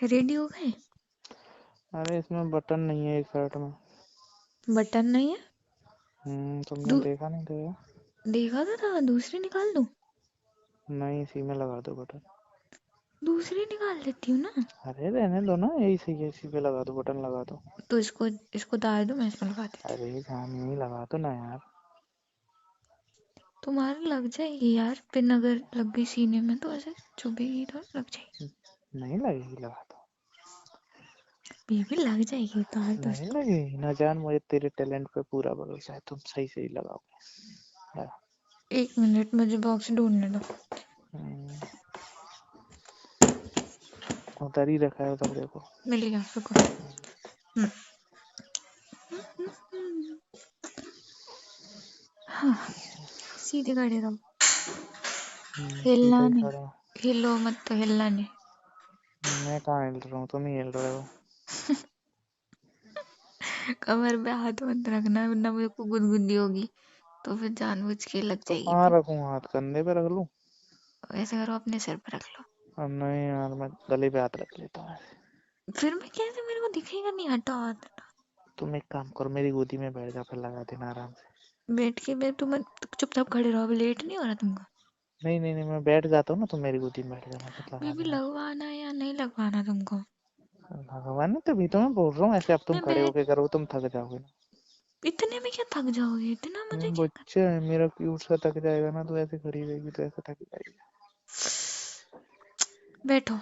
Ready हो गए? अरे इसमें बटन नहीं है एक शर्ट में। बटन नहीं है? तुमने देखा नहीं था? देखा तो था। दूसरी निकाल दूं? नहीं, इसी में लगा दो बटन। दूसरी निकाल देती हूँ ना। अरे रहने दो ना, यही सही है, इसी पे लगा दो, बटन लगा दो। तो इसको उतार दो, मैं इसमें लगा देती हूँ। अरे जान नहीं, लगा दो ना यार। तुम्हारे लग जाएगी यार, पिन अगर लग गई सीने में तो ऐसे चुभेगी तो लग जाएगी। नहीं लगेगी, लगा दो। बेबी लग जाएगी, उतार दो नहीं इसको। लगेगी ना जान, मुझे तेरे टैलेंट पे पूरा भरोसा है, तुम सही सही लगाओगे। लगा। 1 मिनट, मुझे बॉक्स ढूंढने दो। हम्म, उधर ही रखा है, उधर देखो। मिल गया, रुको। हम्म, हाँ, सीधे खड़े रहो। सीधा हिलना ही नहीं। खड़ा हूँ। हिलो मत तो हिलना नहीं। मैं कहाँ हिल रहा हूँ, तुम ही हिल रहे हो। कमर पे हाथ मत रखना, वरना मुझे को गुदगुदी होगी तो फिर जानबूझ के लग तो जाएगी कहाँ पिन। रखूँ, हाथ कंधे पे रख लूँ? ऐसे करो, अपने सिर पे रख लो। अब नहीं यार, मैं गले पे हाथ रख लेता हूँ। फिर मैं कैसे, मेरे को दिखेगा नहीं। हटाओ हाथ। तुम एक काम करो, मेरी गोदी में बैठ जा, फिर लगा देना आराम से। बैठ के मैं तुम चुपचाप खड़े रहो, अभी लेट नहीं हो रहा तुमको? नहीं नहीं नहीं, मैं बैठ जाता हूँ ना, तुम मेरी गोदी में बैठ जाना, फिर लगा बेबी देना। लगवाना है या नहीं लगवाना तुमको? भगवान ने तभी तो मैं बोल रहा हूँ, ऐसे अब तुम मैं खड़े बैठ, होके करो, तुम थक जाओगे ना। इतने में क्या थक जाओगे? इतना मुझे क्या कर... बच्चा है मेरा, क्यूट सा थक जाएगा ना, तो ऐसे खड़ी रहेगी तो ऐसे थक जाएगी। बैठो।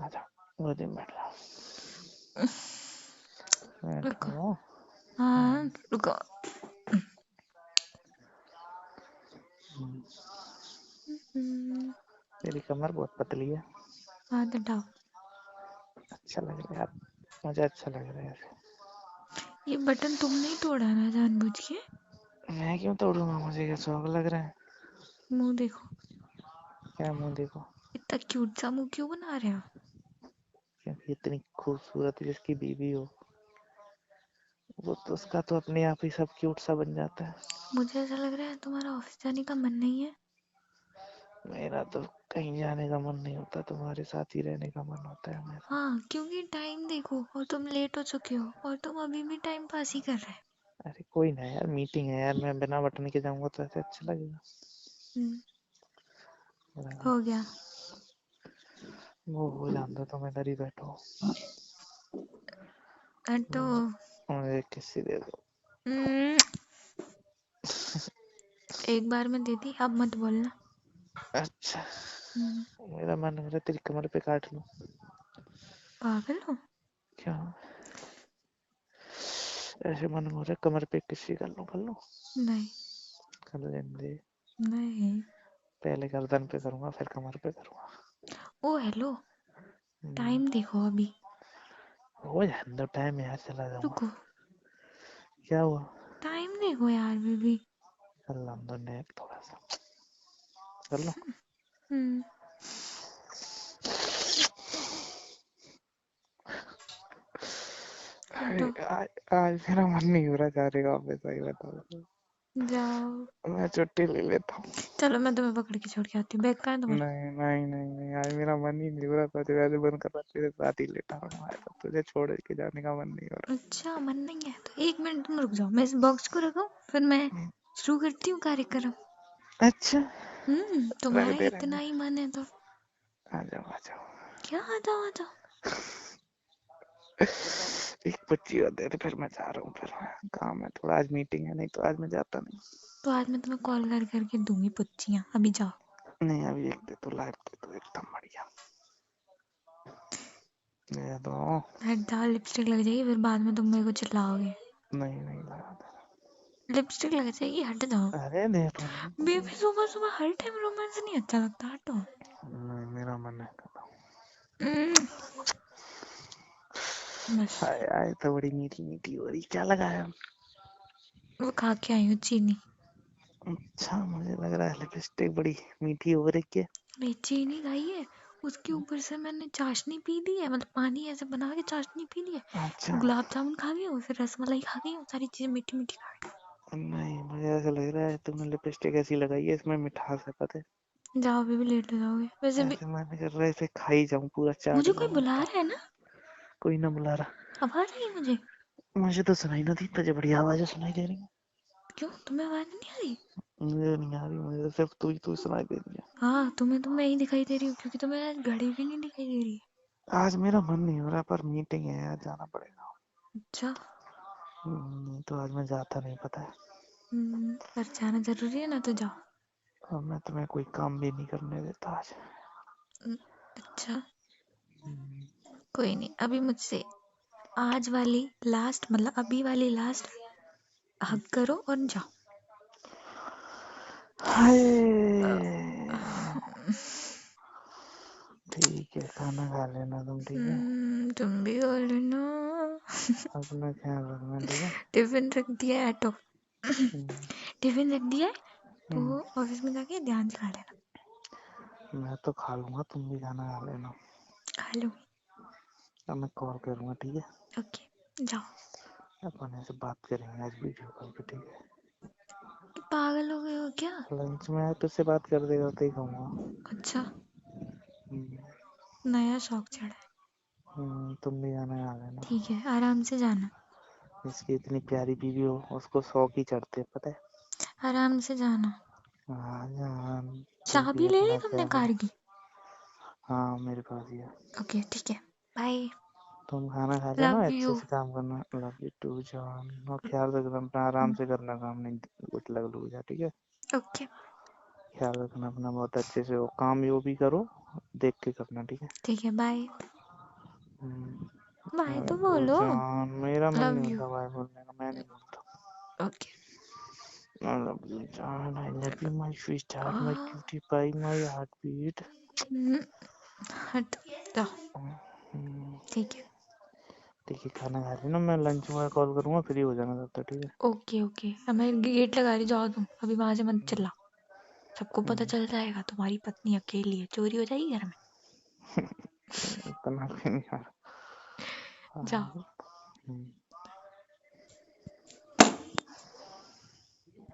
आजा, गोदी में बैठ जाओ। रुको। बैठो। हाँ रुको। तेरी कमर बहुत पतली है। हाथ हटाओ। अच्छा लग रहा है यार, मुझे अच्छा लग रहा है ऐसे। ये बटन तुमने ही तोड़ा ना जानबूझ के? मैं क्यों तोड़ूंगा, मुझे क्या शौक लग रहा है? मुंह देखो। क्या मुंह देखो? इतना क्यूट सा मुंह क्यों बना रहे हो? क्योंकि इतनी खूबसूरत जिसकी बीवी हो, वो तो उसका तो अपने आप ही सब क्यूट सा बन जाता है। मुझे ऐसा लग रहा है तुम्हारा ऑफिस जाने का मन नहीं है। मेरा तो कहीं जाने का मन नहीं होता, तुम्हारे साथ ही रहने का मन होता है मेरा। हाँ, क्योंकि टाइम देखो और तुम लेट हो चुके हो और तुम अभी भी टाइम पास ही कर रहे अरे कोई ना यार, मीटिंग है यार, मैं बिना बटन के जाऊंगा तो ऐसे अच्छा लगेगा। हो। हो गया। वो हो जान दो, तुम इधर ही बैठो। हटो। मुझे किसी दे दो। हम्म, एक बार में दे दी, अब मत बोलना। अच्छा, मेरा मन हो रहा है तेरी कमर पे काट लूं। पागल हो? क्या? ऐसे मन हो रहा है कमर पे किसी कर लूं, कर लूं? नहीं। कर लेने दे। नहीं। पहले गर्दन पे करूंगा, फिर कमर पे करूंगा। ओ हेलो, हम्म, टाइम देखो अभी। हो जाने दो टाइम यार, चला जाऊंगा। रुको, क्या हुआ? टाइम देखो यार बेबी। कर लो दो नेक थोड़ा सा, कर लो। हम्म, हटो। आज आज मेरा मन नहीं हो रहा जाने का ऑफिस, सही बताओ तो। जाओ। मैं छुट्टी ले लेता हूँ। चलो मैं तुम्हें पकड़ के छोड़ के आती हूँ। बैग कहाँ है तुम्हारा? नहीं नहीं नहीं नहीं, आज मेरा मन ही नहीं हो रहा था, वैसे बंद कर रहा, तेरे साथ ही लेटा हूँ आज, अब तुझे छोड़ के जाने का मन नहीं हो अच्छा, मन नहीं है तो 1 मिनट तुम रुक जाओ, मैं इस बॉक्स को रखाऊं, फिर मैं रहा। शुरू करती हूँ कार्यक्रम। अच्छा, रख तुम्हारा दे रख इतना दे। ही मन है तो आ जाओ आ जाओ। क्या? आ जाओ आ जाओ। एक बच्ची और दे दे, फिर मैं जा रहा हूँ, फिर काम है थोड़ा, आज मीटिंग है, नहीं तो आज मैं जाता नहीं। तो आज मैं तुम्हें कॉल कर करके दूंगी पुच्चियां, अभी जाओ। नहीं अभी एक दे तो, लाइव दे तो, एकदम बढ़िया दे दो। हट जाओ, लिपस्टिक लग जाएगी, फिर बाद में तुम मेरे को चिल्लाओगे। नहीं नहीं लगा दे। लिपस्टिक लग जाएगी, हट जाओ। अरे दे तो नहीं। बेबी सुबह सुबह हर टाइम रोमांस नहीं अच्छा लगता, हटो। नहीं, मेरा मन है कर दो। हम्म, बस। हाय हाय, तो बड़ी मीठी मीठी हो रही, क्या लगाया? वो खा के आई हूँ चीनी। अच्छा, मुझे लग रहा है लिपस्टिक बड़ी मीठी हो रही है। नहीं, चीनी खाई है। उसके ऊपर से मैंने चाशनी पी ली है, मतलब पानी ऐसे बना के चाशनी पी ली है। अच्छा, गुलाब जामुन खा गई हूँ, फिर रसमलाई खा गई हूँ, सारी चीजें मीठी मीठी खा गई नहीं मुझे ऐसा लग रहा है तुमने लिपस्टिक ऐसी लगाई है, इसमें मिठास है, पता है? जाओ, अभी भी लेट हो जाओगे वैसे भी। ऐसे मन कर रहा है इसे खा ही जाऊं, पूरा चाट मुझे कोई जाऊं बुला तो। रहा है ना, कोई ना बुला रहा। आवाज आई मुझे। मुझे तो सुनाई ना दी, तुझे बढ़िया आवाजें सुनाई दे रही हैं। क्यों, तुम्हें आवाज नहीं आ रही? मुझे नहीं आ रही, मुझे तो सिर्फ तू ही सुनाई दे रही है। हाँ, तुम्हें तो मैं ही दिखाई दे रही हूँ, क्योंकि तुम्हें आज घड़ी भी नहीं दिखाई दे रही है। आज मेरा मन नहीं हो रहा, पर मीटिंग है यार, जाना पड़ेगा। अच्छा। तो आज मैं जाता नहीं, पता है। पर जाना जरूरी है ना, तो जाओ। और मैं तुम्हें कोई काम भी नहीं करने देता आज। हम्म, अच्छा, हम्म, कोई नहीं, अभी मुझसे आज वाली लास्ट, मतलब अभी वाली लास्ट हग करो और जाओ। हाय। अह, ठीक है, खाना खा लेना तुम, ठीक है। तुम भी हो लेना। अपना ख्याल रखना, ठीक है। टिफिन रख दिया है ऑटो। हम्म, टिफिन रख दिया है, हम्म, तो ऑफिस में जाके ध्यान से खा लेना। मैं तो खा लूंगा, तुम भी खाना खा लेना। खा लो। अब मैं कॉल करूंगा, ठीक है। ओके, जाओ। अपन ऐसे बात करेंगे आज वीडियो कॉल पे, ठीक है। तो पागल हो गए हो क्या? लंच में तुझसे बात कर देगा तो ही कहूँगा। अच्छा, हम्म, नया शौक चढ़ा है। तुम भी खाना खा लेना। ठीक है, आराम से जाना। इसकी इतनी प्यारी बीवी हो, उसको 100 ही चढ़ते, पता है। आराम से जाना। हाँ जान, तू भी चाबी ले ली अपना तुमने ख्याल कार रख। की? हाँ मेरे पास ही है। ओके, ठीक है। बाय। तुम खाना खा लेना, लव अच्छे यू। से काम करना। लव यू टू जान, और ख्याल रखना अपना, आराम से करना काम, नहीं कुछ लग जा, ठीक है। ओके, ख्याल रखना अपना बहुत अच्छे से, हो काम जो भी करो देख के करना, ठीक है। ठीक है, बाय। हम्म, बाय तो तो बोलो। जान, मेरा मन लव नहीं यू। होता भाई बोलने का, मैं नहीं बोलता। Okay. I love you, John. I love you, my sweetheart, my cutie pie, my heartbeat. हट जाओ। हम्म, ठीक है। ठीक है, खाना खा लेना, मैं लंच में कॉल करूंगा, फ्री हो जाना तब तक, ठीक है। ओके ओके, अब मैं गेट लगा रही, जाओ तुम अभी वहां से मत चिल्ला। सबको पता हम्म, चल जाएगा तुम्हारी पत्नी अकेली है, चोरी हो जाएगी घर में। इतना भी नहीं यार। जाओ। हाँ, हम्म।